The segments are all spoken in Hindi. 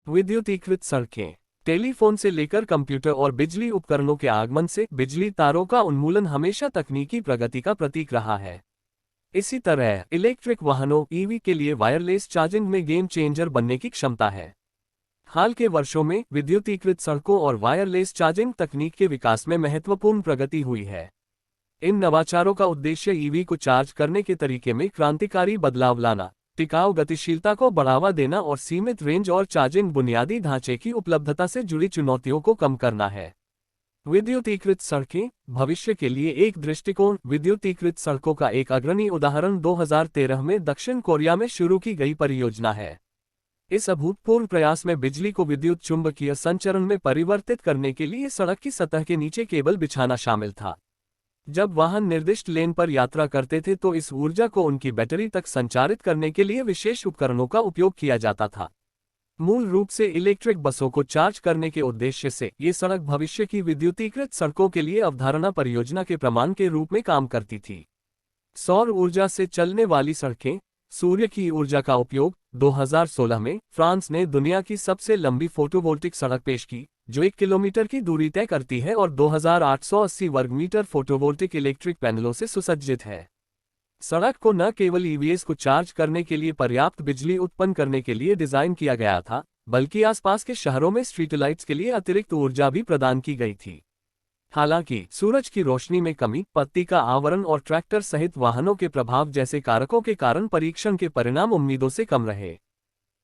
विद्युतीकृत सड़कें। टेलीफोन से लेकर कंप्यूटर और बिजली उपकरणों के आगमन से बिजली तारों का उन्मूलन हमेशा तकनीकी प्रगति का प्रतीक रहा है। इसी तरह इलेक्ट्रिक वाहनों ईवी के लिए वायरलेस चार्जिंग में गेम चेंजर बनने की क्षमता है। हाल के वर्षों में विद्युतीकृत सड़कों और वायरलेस चार्जिंग तकनीक के विकास में महत्वपूर्ण प्रगति हुई है। इन नवाचारों का उद्देश्य ईवी को चार्ज करने के तरीके में क्रांतिकारी बदलाव लाना, टिकाऊ गतिशीलता को बढ़ावा देना और सीमित रेंज और चार्जिंग बुनियादी ढांचे की उपलब्धता से जुड़ी चुनौतियों को कम करना है। विद्युतीकृत सड़कें भविष्य के लिए एक दृष्टिकोण। विद्युतीकृत सड़कों का एक अग्रणी उदाहरण 2013 में दक्षिण कोरिया में शुरू की गई परियोजना है। इस अभूतपूर्व प्रयास में बिजली को विद्युत चुंबकीय संचरण में परिवर्तित करने के लिए सड़क की सतह के नीचे केबल बिछाना शामिल था। जब वाहन निर्दिष्ट लेन पर यात्रा करते थे तो इस ऊर्जा को उनकी बैटरी तक संचारित करने के लिए विशेष उपकरणों का उपयोग किया जाता था। मूल रूप से इलेक्ट्रिक बसों को चार्ज करने के उद्देश्य से ये सड़क भविष्य की विद्युतीकृत सड़कों के लिए अवधारणा परियोजना के प्रमाण के रूप में काम करती थी। सौर ऊर्जा से चलने वाली सड़कें। सूर्य की ऊर्जा का उपयोग। 2016 में फ्रांस ने दुनिया की सबसे लंबी फोटोवोल्टिक सड़क पेश की, जो 1 किलोमीटर की दूरी तय करती है और 2880 वर्ग मीटर फोटोवोल्टिक इलेक्ट्रिक पैनलों से सुसज्जित है। सड़क को न केवल ईवीएस को चार्ज करने के लिए पर्याप्त बिजली उत्पन्न करने के लिए डिजाइन किया गया था, बल्कि आसपास के शहरों में स्ट्रीटलाइट्स के लिए अतिरिक्त ऊर्जा भी प्रदान की गई थी। हालांकि सूरज की रोशनी में कमी, पत्ती का आवरण और ट्रैक्टर सहित वाहनों के प्रभाव जैसे कारकों के कारण परीक्षण के परिणाम उम्मीदों से कम रहे।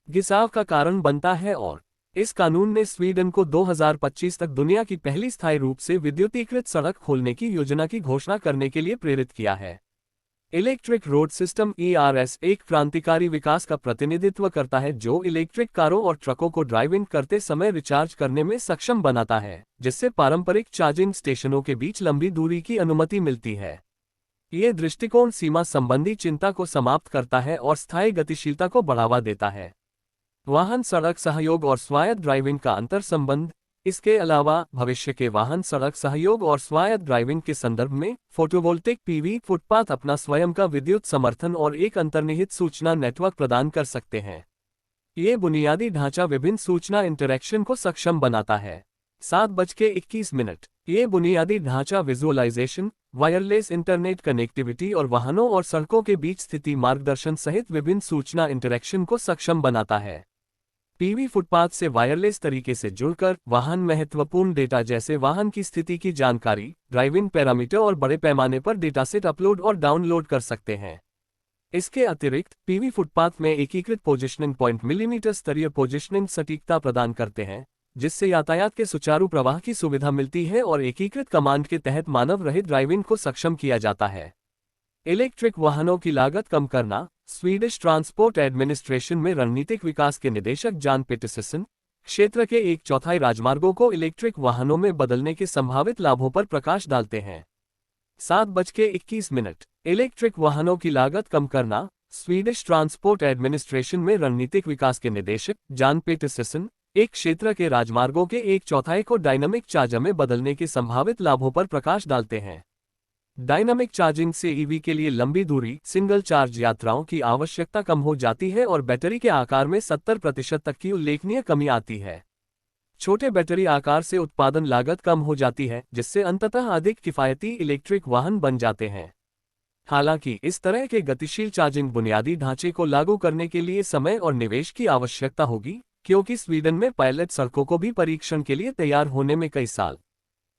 घिसाव का कारण बनता है और इस कानून ने स्वीडन को 2025 तक दुनिया की पहली स्थायी रूप से विद्युतीकृत सड़क खोलने की योजना की घोषणा करने के लिए प्रेरित किया है। इलेक्ट्रिक रोड सिस्टम ERS एक क्रांतिकारी विकास का प्रतिनिधित्व करता है जो इलेक्ट्रिक कारों और ट्रकों को ड्राइविंग करते समय रिचार्ज करने में सक्षम बनाता है, जिससे पारंपरिक चार्जिंग स्टेशनों के बीच लंबी दूरी की अनुमति मिलती है। ये दृष्टिकोण सीमा संबंधी चिंता को समाप्त करता है और स्थायी गतिशीलता को बढ़ावा देता है। वाहन सड़क सहयोग और स्वायत्त ड्राइविंग का अंतर संबंध। इसके अलावा भविष्य के वाहन सड़क सहयोग और स्वायत्त ड्राइविंग के संदर्भ में फोटोवोल्टिक PV फुटपाथ अपना स्वयं का विद्युत समर्थन और एक अंतर्निहित सूचना नेटवर्क प्रदान कर सकते हैं। ये बुनियादी ढांचा विभिन्न सूचना इंटरैक्शन को सक्षम बनाता है। 7:21। ये बुनियादी ढांचा विजुअलाइजेशन, वायरलेस इंटरनेट कनेक्टिविटी और वाहनों और सड़कों के बीच स्थिति मार्गदर्शन सहित विभिन्न सूचना इंटरैक्शन को सक्षम बनाता है। PV फुटपाथ से वायरलेस तरीके से जुड़कर वाहन महत्वपूर्ण डेटा जैसे वाहन की स्थिति की जानकारी, ड्राइविंग पैरामीटर और बड़े पैमाने पर डेटासेट अपलोड और डाउनलोड कर सकते हैं। इसके अतिरिक्त PV फुटपाथ में एकीकृत पोजिशनिंग पॉइंट मिलीमीटर स्तरीय पोजिशनिंग सटीकता प्रदान करते हैं, जिससे यातायात के सुचारू प्रवाह की सुविधा मिलती है और एकीकृत कमांड के तहत मानव रहित ड्राइविंग को सक्षम किया जाता है। इलेक्ट्रिक वाहनों की लागत कम करना। स्वीडिश ट्रांसपोर्ट एडमिनिस्ट्रेशन में रणनीतिक विकास के निदेशक जॉन पेटरसन क्षेत्र के 1/4 राजमार्गों को इलेक्ट्रिक वाहनों में बदलने के संभावित लाभों पर प्रकाश डालते हैं। 7:21। इलेक्ट्रिक वाहनों की लागत कम करना। स्वीडिश ट्रांसपोर्ट एडमिनिस्ट्रेशन में रणनीतिक विकास के निदेशक जॉन पेटरसन एक क्षेत्र के राजमार्गों के 1/4 को डायनामिक चार्जर में बदलने के संभावित लाभों पर प्रकाश डालते हैं। डायनामिक चार्जिंग से ईवी के लिए लंबी दूरी सिंगल चार्ज यात्राओं की आवश्यकता कम हो जाती है और बैटरी के आकार में 70% तक की उल्लेखनीय कमी आती है। छोटे बैटरी आकार से उत्पादन लागत कम हो जाती है, जिससे अंततः अधिक किफायती इलेक्ट्रिक वाहन बन जाते हैं। हालांकि इस तरह के गतिशील चार्जिंग बुनियादी ढांचे को लागू करने के लिए समय और निवेश की आवश्यकता होगी, क्योंकि स्वीडन में पायलट सड़कों को भी परीक्षण के लिए तैयार होने में कई साल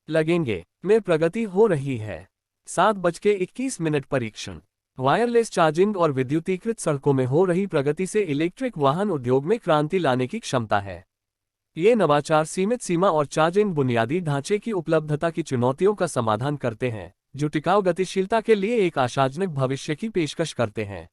लगेंगे। में प्रगति हो रही है। 7:21। परीक्षण। वायरलेस चार्जिंग और विद्युतीकृत सड़कों में हो रही प्रगति से इलेक्ट्रिक वाहन उद्योग में क्रांति लाने की क्षमता है। ये नवाचार सीमित सीमा और चार्जिंग बुनियादी ढांचे की उपलब्धता की चुनौतियों का समाधान करते हैं, जो टिकाऊ गतिशीलता के लिए एक आशाजनक भविष्य की पेशकश करते हैं।